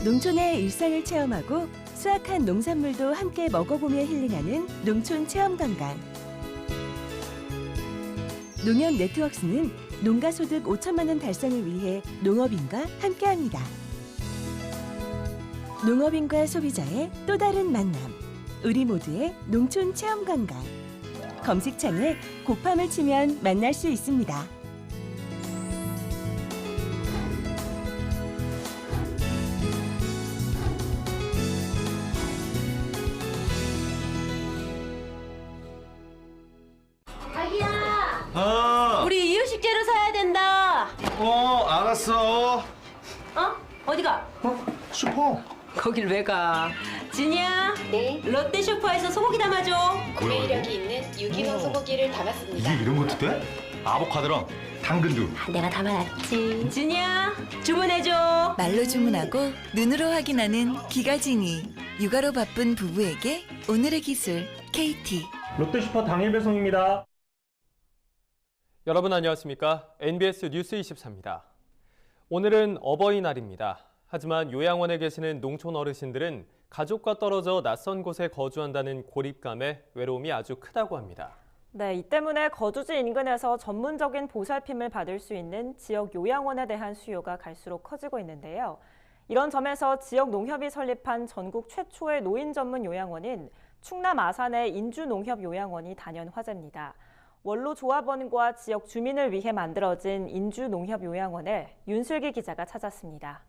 농촌의 일상을 체험하고 수확한 농산물도 함께 먹어보며 힐링하는 농촌 체험 관광. 농협 네트워크스는 농가 소득 5천만 원 달성을 위해 농업인과 함께합니다. 농업인과 소비자의 또 다른 만남. 우리 모두의 농촌 체험 관광. 검색창에 곱함을 치면 만날 수 있습니다. 우리 이유식재료 사야 된다. 알았어. 어디가? 슈퍼. 거길 왜 가? 진이야. 네. 롯데 슈퍼에서 소고기 담아줘. 구매 이력이 있는 유기농 소고기를 담았습니다. 이게 이런 것도 돼? 아보카도랑 당근도. 내가 담아놨지. 진이야, 주문해줘. 말로 주문하고 눈으로 확인하는 기가진이. 육아로 바쁜 부부에게 오늘의 기술 KT. 롯데슈퍼 당일 배송입니다. 여러분 안녕하십니까? NBS 뉴스 24입니다. 오늘은 어버이날입니다. 하지만 요양원에 계시는 농촌 어르신들은 가족과 떨어져 낯선 곳에 거주한다는 고립감에 외로움이 아주 크다고 합니다. 네, 이 때문에 거주지 인근에서 전문적인 보살핌을 받을 수 있는 지역 요양원에 대한 수요가 갈수록 커지고 있는데요. 이런 점에서 지역 농협이 설립한 전국 최초의 노인 전문 요양원인 충남 아산의 인주농협요양원이 단연 화제입니다. 원로 조합원과 지역 주민을 위해 만들어진 인주농협요양원을 윤슬기 기자가 찾았습니다.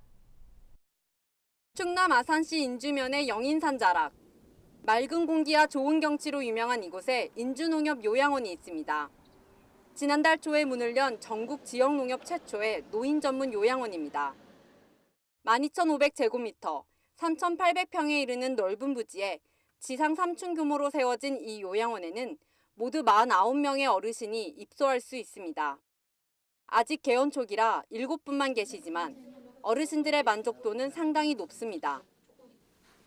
충남 아산시 인주면의 영인산 자락. 맑은 공기와 좋은 경치로 유명한 이곳에 인주농협요양원이 있습니다. 지난달 초에 문을 연 전국 지역농협 최초의 노인 전문 요양원입니다. 12,500제곱미터, 3,800평에 이르는 넓은 부지에 지상 3층 규모로 세워진 이 요양원에는 모두 49명의 어르신이 입소할 수 있습니다. 아직 개원 초기라 7분만 계시지만 어르신들의 만족도는 상당히 높습니다.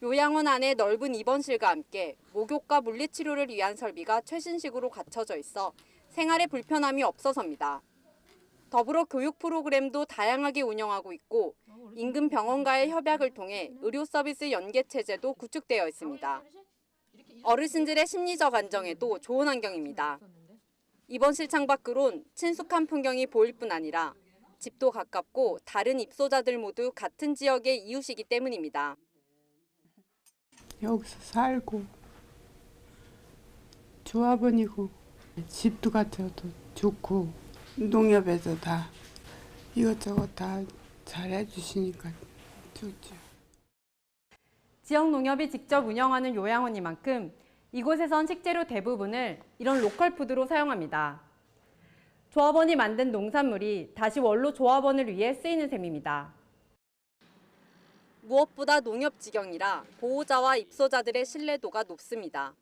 요양원 안에 넓은 입원실과 함께 목욕과 물리치료를 위한 설비가 최신식으로 갖춰져 있어 생활에 불편함이 없어서입니다. 더불어 교육 프로그램도 다양하게 운영하고 있고 인근 병원과의 협약을 통해 의료 서비스 연계 체제도 구축되어 있습니다. 어르신들의 심리적 안정에도 좋은 환경입니다. 입원실 창밖으론 친숙한 풍경이 보일 뿐 아니라 집도 가깝고 다른 입소자들 모두 같은 지역의 이웃이기 때문입니다. 여기서 살고 조합원이고 집도 같아도 좋고 농협에서 다 이것저것 다 잘해주시니까 좋죠. 지역 농협이 직접 운영하는 요양원이만큼 이곳에선 식재료 대부분을 이런 로컬 푸드로 사용합니다. 조합원이 만든 농산물이 다시 원로 조합원을 위해 쓰이는 셈입니다. 무엇보다 농협 직영이라 보호자와 입소자들의 신뢰도가 높습니다.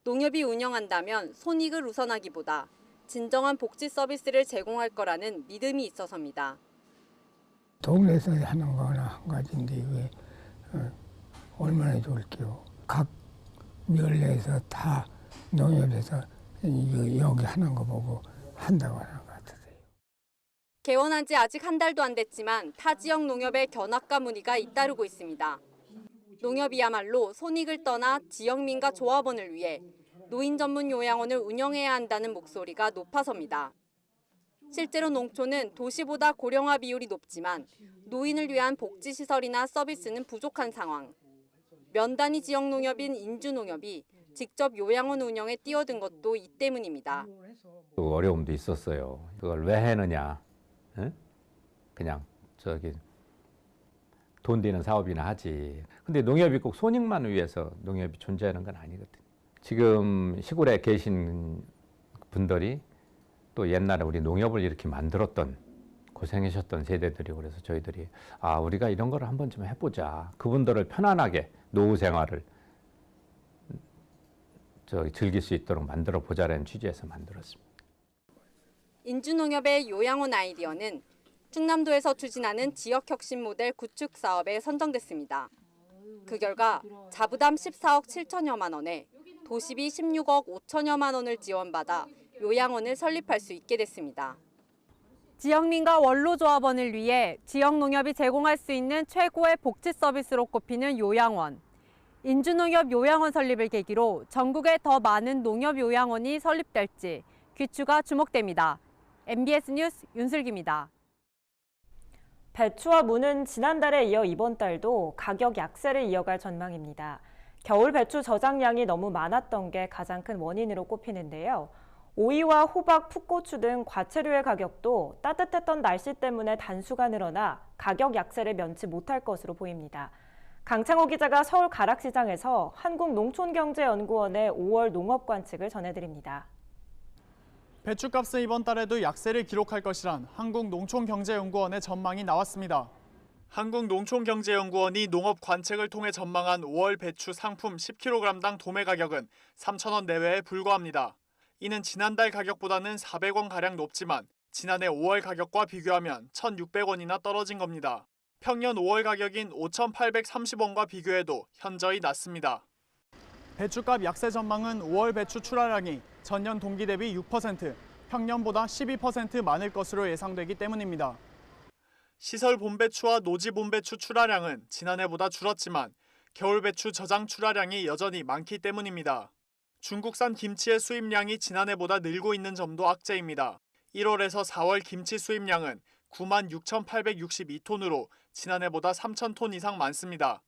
농협이 운영한다면 손익을 우선하기보다 진정한 복지 서비스를 제공할 거라는 믿음이 있어서입니다. 동네에서 하는 거나 한 가지인데 이게 얼마나 좋을게요. 각 면에서 다 농협에서 여기 하는 거 보고 한다고 하는 것 같아요. 개원한 지 아직 한 달도 안 됐지만 타 지역 농협의 견학과 문의가 잇따르고 있습니다. 농협이야말로 손익을 떠나 지역민과 조합원을 위해 노인 전문 요양원을 운영해야 한다는 목소리가 높아섭니다. 실제로 농촌은 도시보다 고령화 비율이 높지만 노인을 위한 복지시설이나 서비스는 부족한 상황. 면단위 지역 농협인 인주농협이 직접 요양원 운영에 뛰어든 것도 이 때문입니다. 어려움도 있었어요. 그걸 왜 했느냐. 응? 그냥 돈 되는 사업이나 하지. 근데 농협이 꼭 손익만 위해서 농협이 존재하는 건 아니거든요. 지금 시골에 계신 분들이 또 옛날에 우리 농협을 이렇게 만들었던 고생하셨던 세대들이고 그래서 저희들이 우리가 이런 거를 한번 좀 해보자. 그분들을 편안하게 노후 생활을 즐길 수 있도록 만들어 보자라는 취지에서 만들었습니다. 인주농협의 요양원 아이디어는 충남도에서 추진하는 지역혁신 모델 구축 사업에 선정됐습니다. 그 결과 자부담 14억 7천여만 원에 도시비 16억 5천여만 원을 지원받아 요양원을 설립할 수 있게 됐습니다. 지역민과 원로조합원을 위해 지역 농협이 제공할 수 있는 최고의 복지 서비스로 꼽히는 요양원. 인주농협 요양원 설립을 계기로 전국에 더 많은 농협 요양원이 설립될지 귀추가 주목됩니다. MBS 뉴스 윤슬기입니다. 배추와 무는 지난달에 이어 이번 달도 가격 약세를 이어갈 전망입니다. 겨울 배추 저장량이 너무 많았던 게 가장 큰 원인으로 꼽히는데요. 오이와 호박, 풋고추 등 과채류의 가격도 따뜻했던 날씨 때문에 단수가 늘어나 가격 약세를 면치 못할 것으로 보입니다. 강창호 기자가 서울 가락시장에서 한국농촌경제연구원의 5월 농업 관측을 전해드립니다. 배추값은 이번 달에도 약세를 기록할 것이란 한국농촌경제연구원의 전망이 나왔습니다. 한국농촌경제연구원이 농업 관측을 통해 전망한 5월 배추 상품 10kg당 도매 가격은 3,000원 내외에 불과합니다. 이는 지난달 가격보다는 400원가량 높지만 지난해 5월 가격과 비교하면 1,600원이나 떨어진 겁니다. 평년 5월 가격인 5,830원과 비교해도 현저히 낮습니다. 배추값 약세 전망은 5월 배추 출하량이 전년 동기 대비 6%, 평년보다 12% 많을 것으로 예상되기 때문입니다. 시설 봄배추와 노지 봄배추 출하량은 지난해보다 줄었지만 겨울 배추 저장 출하량이 여전히 많기 때문입니다. 중국산 김치의 수입량이 지난해보다 늘고 있는 점도 악재입니다. 1월에서 4월 김치 수입량은 96,862톤으로 지난해보다 3,000톤 이상 많습니다.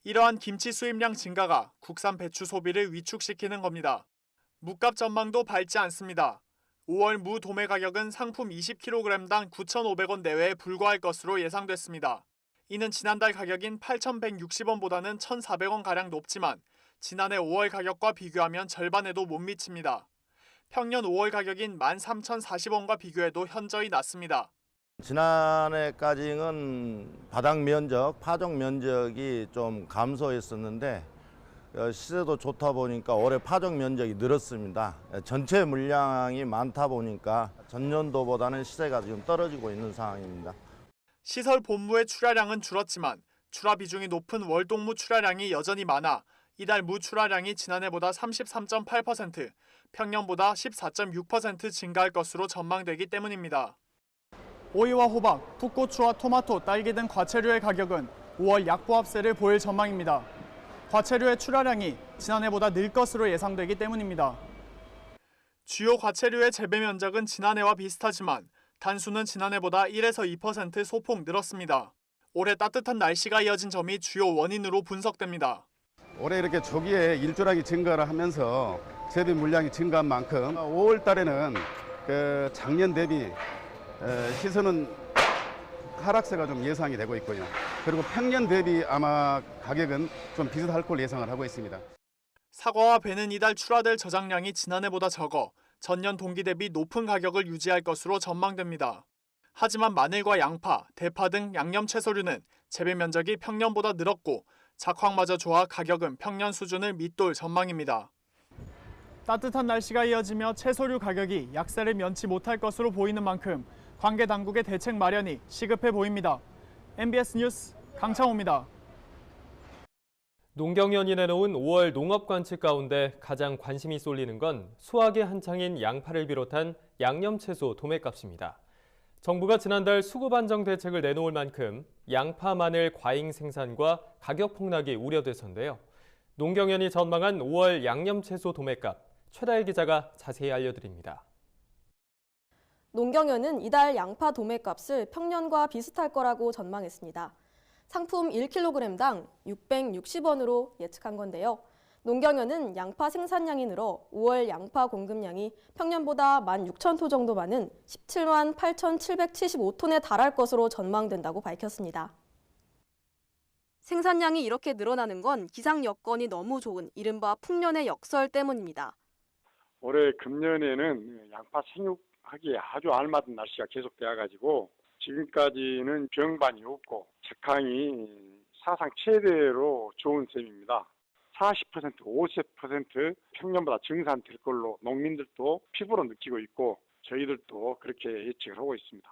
이러한 김치 수입량 증가가 국산 배추 소비를 위축시키는 겁니다. 무값 전망도 밝지 않습니다. 5월 무 도매 가격은 상품 20kg당 9,500원 내외에 불과할 것으로 예상됐습니다. 이는 지난달 가격인 8,160원보다는 1,400원가량 높지만 지난해 5월 가격과 비교하면 절반에도 못 미칩니다. 평년 5월 가격인 13,040원과 비교해도 현저히 낮습니다. 지난해까지는 바닥 면적, 파종 면적이 좀 감소했었는데 시세도 좋다 보니까 올해 파종 면적이 늘었습니다. 전체 물량이 많다 보니까 전년도보다는 시세가 좀 떨어지고 있는 상황입니다. 시설 본무의 출하량은 줄었지만 출하 비중이 높은 월동무 출하량이 여전히 많아 이달 무 출하량이 지난해보다 33.8%, 평년보다 14.6% 증가할 것으로 전망되기 때문입니다. 오이와 호박, 풋고추와 토마토, 딸기 등 과채류의 가격은 5월 약보합세를 보일 전망입니다. 과채류의 출하량이 지난해보다 늘 것으로 예상되기 때문입니다. 주요 과채류의 재배 면적은 지난해와 비슷하지만 단수는 지난해보다 1에서 2% 소폭 늘었습니다. 올해 따뜻한 날씨가 이어진 점이 주요 원인으로 분석됩니다. 올해 이렇게 조기에 일조량이 증가를 하면서 재배 물량이 증가한 만큼 5월 달에는 작년 대비 시선은 하락세가 좀 예상이 되고 있고요. 그리고 평년 대비 아마 가격은 좀 비슷할 걸로 예상을 하고 있습니다. 사과와 배는 이달 출하될 저장량이 지난해보다 적어 전년 동기 대비 높은 가격을 유지할 것으로 전망됩니다. 하지만 마늘과 양파, 대파 등 양념 채소류는 재배 면적이 평년보다 늘었고 작황마저 좋아 가격은 평년 수준을 밑돌 전망입니다. 따뜻한 날씨가 이어지며 채소류 가격이 약세를 면치 못할 것으로 보이는 만큼 관계 당국의 대책 마련이 시급해 보입니다. MBS 뉴스 강창호입니다. 농경연이 내놓은 5월 농업 관측 가운데 가장 관심이 쏠리는 건 수확의 한창인 양파를 비롯한 양념 채소 도매값입니다. 정부가 지난달 수급 안정 대책을 내놓을 만큼 양파, 마늘 과잉 생산과 가격 폭락이 우려돼서인데요. 농경연이 전망한 5월 양념 채소 도매값, 최다혜 기자가 자세히 알려드립니다. 농경연은 이달 양파 도매값을 평년과 비슷할 거라고 전망했습니다. 상품 1kg당 660원으로 예측한 건데요. 농경연은 양파 생산량이 늘어 5월 양파 공급량이 평년보다 16,000톤 정도 많은 17만 8,775톤에 달할 것으로 전망된다고 밝혔습니다. 생산량이 이렇게 늘어나는 건 기상 여건이 너무 좋은 이른바 풍년의 역설 때문입니다. 올해 금년에는 양파 생육하기에 아주 알맞은 날씨가 계속되어가지고 지금까지는 병반이 없고 작황이 사상 최대로 좋은 셈입니다. 40%, 50% 평년보다 증산될 걸로 농민들도 피부로 느끼고 있고 저희들도 그렇게 예측을 하고 있습니다.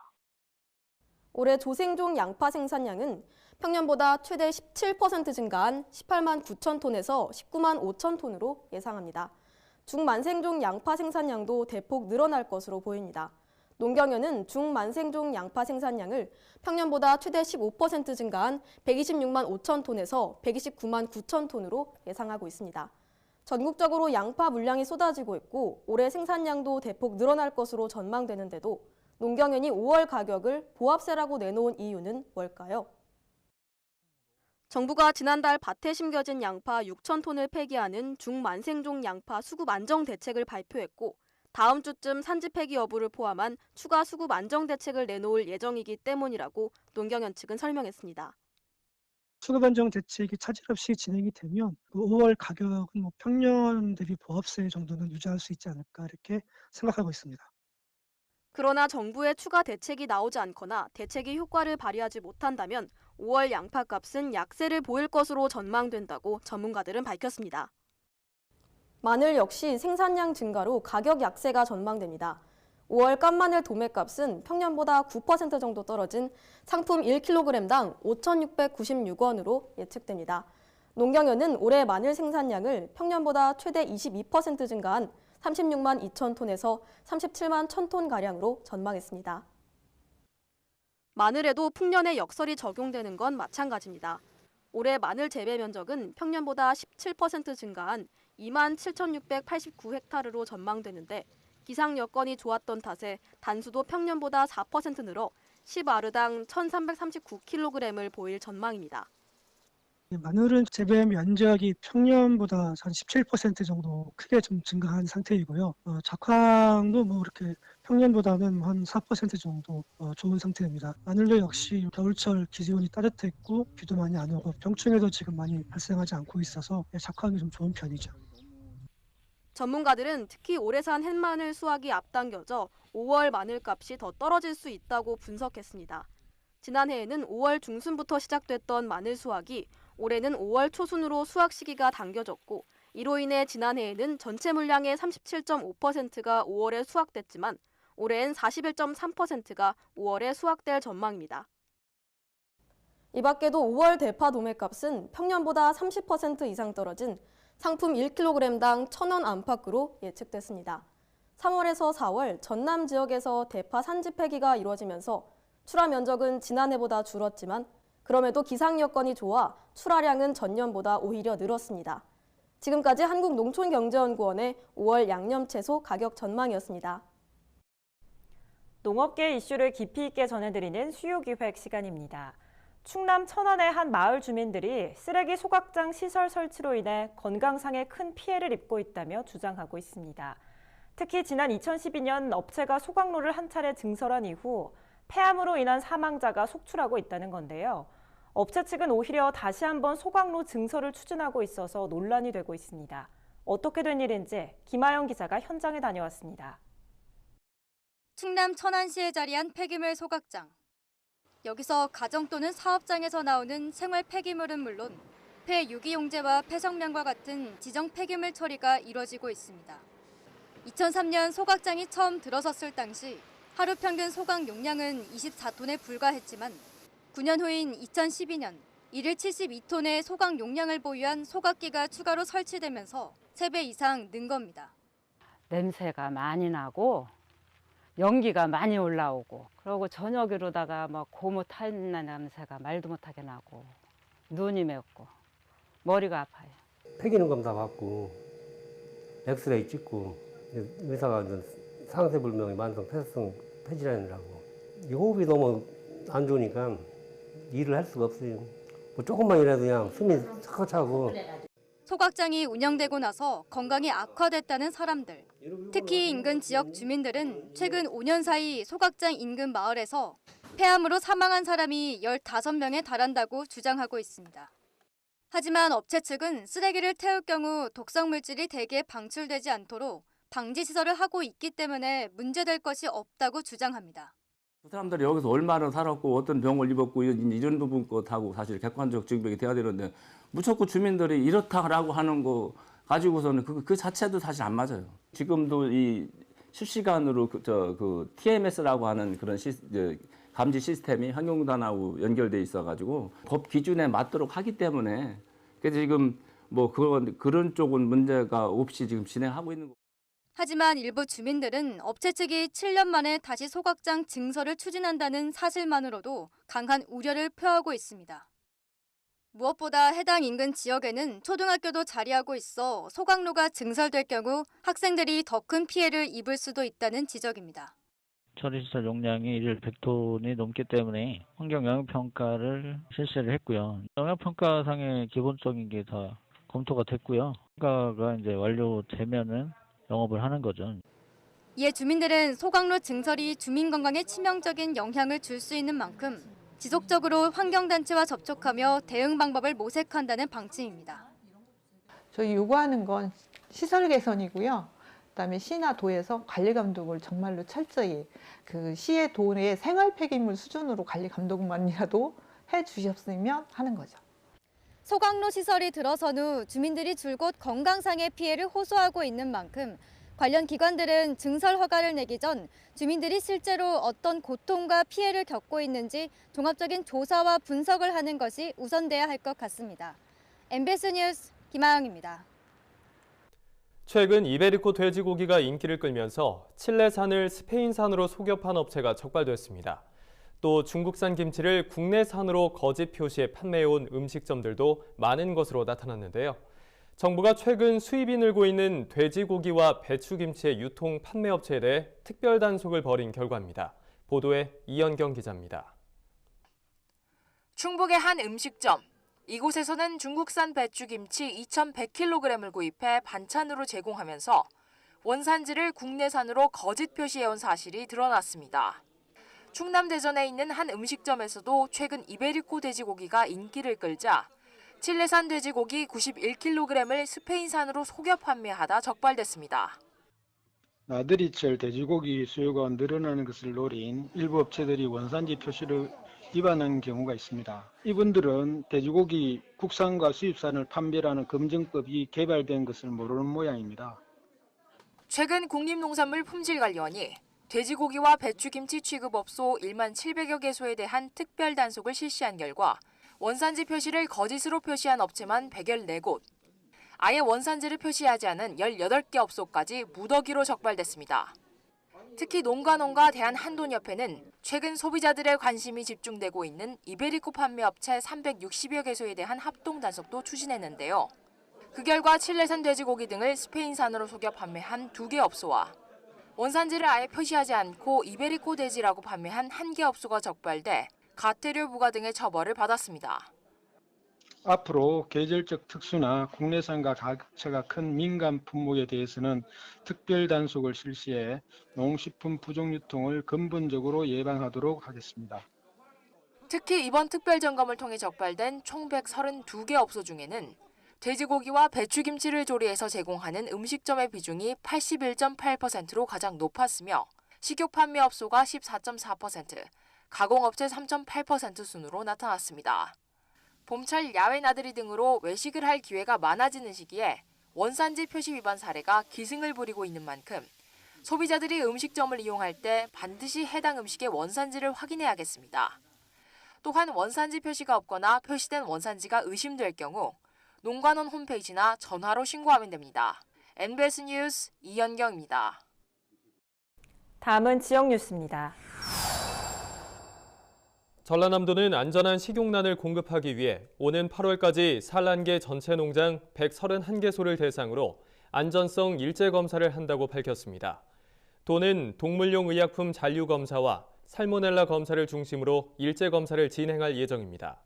올해 조생종 양파 생산량은 평년보다 최대 17% 증가한 18만 9천 톤에서 19만 5천 톤으로 예상합니다. 중만생종 양파 생산량도 대폭 늘어날 것으로 보입니다. 농경연은 중만생종 양파 생산량을 평년보다 최대 15% 증가한 126만 5천 톤에서 129만 9천 톤으로 예상하고 있습니다. 전국적으로 양파 물량이 쏟아지고 있고 올해 생산량도 대폭 늘어날 것으로 전망되는데도 농경연이 5월 가격을 보합세라고 내놓은 이유는 뭘까요? 정부가 지난달 밭에 심겨진 양파 6천 톤을 폐기하는 중만생종 양파 수급 안정 대책을 발표했고 다음 주쯤 산지 폐기 여부를 포함한 추가 수급 안정 대책을 내놓을 예정이기 때문이라고 농경연 측은 설명했습니다. 수급 안정 대책이 차질 없이 진행이 되면 5월 가격은 평년 대비 보합세 정도는 유지할 수 있지 않을까 이렇게 생각하고 있습니다. 그러나 정부의 추가 대책이 나오지 않거나 대책이 효과를 발휘하지 못한다면 5월 양파값은 약세를 보일 것으로 전망된다고 전문가들은 밝혔습니다. 마늘 역시 생산량 증가로 가격 약세가 전망됩니다. 5월 깐마늘 도매값은 평년보다 9% 정도 떨어진 상품 1kg당 5,696원으로 예측됩니다. 농경연은 올해 마늘 생산량을 평년보다 최대 22% 증가한 36만 2천 톤에서 37만 1천 톤가량으로 전망했습니다. 마늘에도 풍년의 역설이 적용되는 건 마찬가지입니다. 올해 마늘 재배 면적은 평년보다 17% 증가한 2만 7,689헥타르로 전망되는데 기상 여건이 좋았던 탓에 단수도 평년보다 4% 늘어 10아르당 1,339kg을 보일 전망입니다. 마늘은 재배 면적이 평년보다 한 17% 정도 크게 좀 증가한 상태이고요. 작황도 이렇게 평년보다는 한 4% 정도 좋은 상태입니다. 마늘도 역시 겨울철 기온이 따뜻했고 비도 많이 안 오고 병충해도 지금 많이 발생하지 않고 있어서 작황이 좀 좋은 편이죠. 전문가들은 특히 올해산 햇마늘 수확이 앞당겨져 5월 마늘값이 더 떨어질 수 있다고 분석했습니다. 지난해에는 5월 중순부터 시작됐던 마늘 수확이 올해는 5월 초순으로 수확 시기가 당겨졌고 이로 인해 지난해에는 전체 물량의 37.5%가 5월에 수확됐지만 올해엔 41.3%가 5월에 수확될 전망입니다. 이 밖에도 5월 대파 도매값은 평년보다 30% 이상 떨어진 상품 1kg당 1,000원 안팎으로 예측됐습니다. 3월에서 4월 전남 지역에서 대파 산지 폐기가 이루어지면서 출하 면적은 지난해보다 줄었지만 그럼에도 기상 여건이 좋아 출하량은 전년보다 오히려 늘었습니다. 지금까지 한국농촌경제연구원의 5월 양념채소 가격 전망이었습니다. 농업계 이슈를 깊이 있게 전해드리는 수요기획 시간입니다. 충남 천안의 한 마을 주민들이 쓰레기 소각장 시설 설치로 인해 건강상에 큰 피해를 입고 있다며 주장하고 있습니다. 특히 지난 2012년 업체가 소각로를 한 차례 증설한 이후 폐암으로 인한 사망자가 속출하고 있다는 건데요. 업체 측은 오히려 다시 한번 소각로 증설을 추진하고 있어서 논란이 되고 있습니다. 어떻게 된 일인지 김아영 기자가 현장에 다녀왔습니다. 충남 천안시에 자리한 폐기물 소각장. 여기서 가정 또는 사업장에서 나오는 생활 폐기물은 물론 폐 유기용제와 폐성량과 같은 지정 폐기물 처리가 이뤄지고 있습니다. 2003년 소각장이 처음 들어섰을 당시 하루 평균 소각 용량은 24톤에 불과했지만 9년 후인 2012년 일일 72톤의 소각 용량을 보유한 소각기가 추가로 설치되면서 3배 이상 는 겁니다. 냄새가 많이 나고 연기가 많이 올라오고 그리고 저녁이로다가 막 고무 타 있는 냄새가 말도 못하게 나고 눈이 맵고 머리가 아파요. 폐기능 검사 받고 엑스레이 찍고 의사가 상세불명의 만성 폐쇄성 폐질환이라고 이 호흡이 너무 안 좋으니까 일을 할 수가 없어요. 뭐 조금만 일해도 그냥 숨이 차고 차고. 소각장이 운영되고 나서 건강이 악화됐다는 사람들. 특히 인근 지역 주민들은 최근 5년 사이 소각장 인근 마을에서 폐암으로 사망한 사람이 15명에 달한다고 주장하고 있습니다. 하지만 업체 측은 쓰레기를 태울 경우 독성 물질이 대개 방출되지 않도록 방지 시설을 하고 있기 때문에 문제될 것이 없다고 주장합니다. 그 사람들이 여기서 얼마나 살았고 어떤 병을 입었고 이런 부분 것하고 사실 객관적 증명이 돼야 되는데 무척고 주민들이 이렇다라고 하는 거 가지고서는 그 자체도 사실 안 맞아요. 지금도 이 실시간으로 그 TMS라고 하는 그런 감지 시스템이 환경단하고 연결돼 있어가지고 법 기준에 맞도록 하기 때문에 그래서 지금 뭐 그런 쪽은 문제가 없이 지금 진행하고 있는 거. 하지만 일부 주민들은 업체 측이 7년 만에 다시 소각장 증설을 추진한다는 사실만으로도 강한 우려를 표하고 있습니다. 무엇보다 해당 인근 지역에는 초등학교도 자리하고 있어 소각로가 증설될 경우 학생들이 더 큰 피해를 입을 수도 있다는 지적입니다. 처리시설 용량이 100톤이 넘기 때문에 환경영향평가를 실시를 했고요. 영향평가상의 기본적인 게 다 검토가 됐고요. 평가가 이제 완료되면은 영업을 하는 거죠. 이에 주민들은 소각로 증설이 주민 건강에 치명적인 영향을 줄 수 있는 만큼 지속적으로 환경단체와 접촉하며 대응 방법을 모색한다는 방침입니다. 저희 요구하는 건 시설 개선이고요. 그다음에 시나 도에서 관리 감독을 정말로 철저히 그 시의 도의 생활 폐기물 수준으로 관리 감독만이라도 해 주셨으면 하는 거죠. 소각로 시설이 들어선 후 주민들이 줄곧 건강상의 피해를 호소하고 있는 만큼 관련 기관들은 증설 허가를 내기 전 주민들이 실제로 어떤 고통과 피해를 겪고 있는지 종합적인 조사와 분석을 하는 것이 우선돼야 할 것 같습니다. MBS 뉴스 김아영입니다. 최근 이베리코 돼지고기가 인기를 끌면서 칠레산을 스페인산으로 속여 판 업체가 적발됐습니다. 또 중국산 김치를 국내산으로 거짓 표시해 판매해온 음식점들도 많은 것으로 나타났는데요. 정부가 최근 수입이 늘고 있는 돼지고기와 배추김치의 유통 판매업체에 대해 특별 단속을 벌인 결과입니다. 보도에 이현경 기자입니다. 충북의 한 음식점. 이곳에서는 중국산 배추김치 2,100kg을 구입해 반찬으로 제공하면서 원산지를 국내산으로 거짓 표시해온 사실이 드러났습니다. 충남 대전에 있는 한 음식점에서도 최근 이베리코 돼지고기가 인기를 끌자 칠레산 돼지고기 91kg을 스페인산으로 속여 판매하다 적발됐습니다. 나들이철 돼지고기 수요가 늘어나는 것을 노린 일부 업체들이 원산지 표시를 위반하는 경우가 있습니다. 이분들은 돼지고기 국산과 수입산을 판별하는 검증법이 개발된 것을 모르는 모양입니다. 최근 국립농산물품질관리원이 돼지고기와 배추김치 취급업소 1만 700여 개소에 대한 특별 단속을 실시한 결과 원산지 표시를 거짓으로 표시한 업체만 114곳, 아예 원산지를 표시하지 않은 18개 업소까지 무더기로 적발됐습니다. 특히 농가농가 대한한돈협회는 최근 소비자들의 관심이 집중되고 있는 이베리코 판매업체 360여 개소에 대한 합동 단속도 추진했는데요. 그 결과 칠레산 돼지고기 등을 스페인산으로 속여 판매한 2개 업소와 원산지를 아예 표시하지 않고 이베리코 돼지라고 판매한 1개 업소가 적발돼 과태료 부과 등의 처벌을 받았습니다. 앞으로 계절적 특수나 국내산과 가격차가 큰 민감 품목에 대해서는 특별 단속을 실시해 농식품 부정 유통을 근본적으로 예방하도록 하겠습니다. 특히 이번 특별 점검을 통해 적발된 총 132개 업소 중에는 돼지고기와 배추김치를 조리해서 제공하는 음식점의 비중이 81.8%로 가장 높았으며 식육 판매 업소가 14.4%, 가공업체 3.8% 순으로 나타났습니다. 봄철 야외 나들이 등으로 외식을 할 기회가 많아지는 시기에 원산지 표시 위반 사례가 기승을 부리고 있는 만큼 소비자들이 음식점을 이용할 때 반드시 해당 음식의 원산지를 확인해야겠습니다. 또한 원산지 표시가 없거나 표시된 원산지가 의심될 경우 농관원 홈페이지나 전화로 신고하면 됩니다. MBS 뉴스 이현경입니다. 다음은 지역 뉴스입니다. 전라남도는 안전한 식용란을 공급하기 위해 오는 8월까지 산란계 전체 농장 131개소를 대상으로 안전성 일제검사를 한다고 밝혔습니다. 도는 동물용 의약품 잔류검사와 살모넬라 검사를 중심으로 일제검사를 진행할 예정입니다.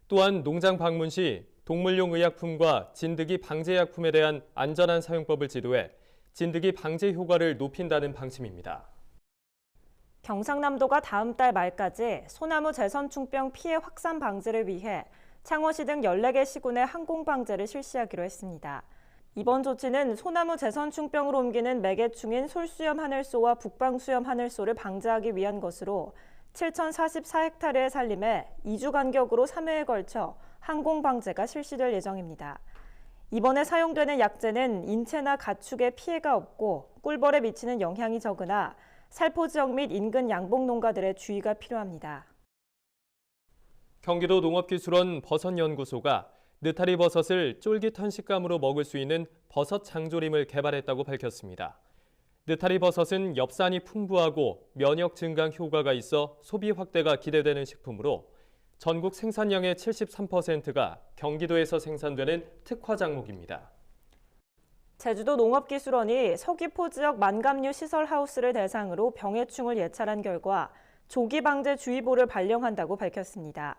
또한 농장 방문 시 동물용 의약품과 진드기 방제약품에 대한 안전한 사용법을 지도해 진드기 방제 효과를 높인다는 방침입니다. 경상남도가 다음 달 말까지 소나무 재선충병 피해 확산 방지를 위해 창원시 등 14개 시군의 항공방제를 실시하기로 했습니다. 이번 조치는 소나무 재선충병으로 옮기는 매개충인 솔수염 하늘소와 북방수염 하늘소를 방지하기 위한 것으로 7,044헥타르의 산림에 2주 간격으로 3회에 걸쳐 항공방제가 실시될 예정입니다. 이번에 사용되는 약재는 인체나 가축에 피해가 없고 꿀벌에 미치는 영향이 적으나 살포 지역 및 인근 양봉 농가들의 주의가 필요합니다. 경기도 농업기술원 버섯연구소가 느타리 버섯을 쫄깃한 식감으로 먹을 수 있는 버섯 장조림을 개발했다고 밝혔습니다. 느타리 버섯은 엽산이 풍부하고 면역 증강 효과가 있어 소비 확대가 기대되는 식품으로 전국 생산량의 73%가 경기도에서 생산되는 특화 작목입니다. 제주도 농업기술원이 서귀포 지역 만감류 시설 하우스를 대상으로 병해충을 예찰한 결과 조기 방제 주의보를 발령한다고 밝혔습니다.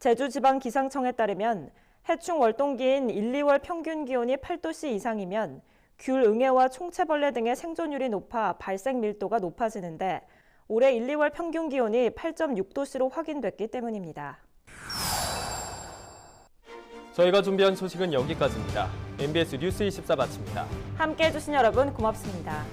제주지방기상청에 따르면 해충 월동기인 1, 2월 평균 기온이 8도씨 이상이면 귤, 응애와 총채벌레 등의 생존율이 높아 발생 밀도가 높아지는데 올해 1, 2월 평균 기온이 8.6도씨로 확인됐기 때문입니다. 저희가 준비한 소식은 여기까지입니다. MBS 뉴스 24 마칩니다. 함께해 주신 여러분 고맙습니다.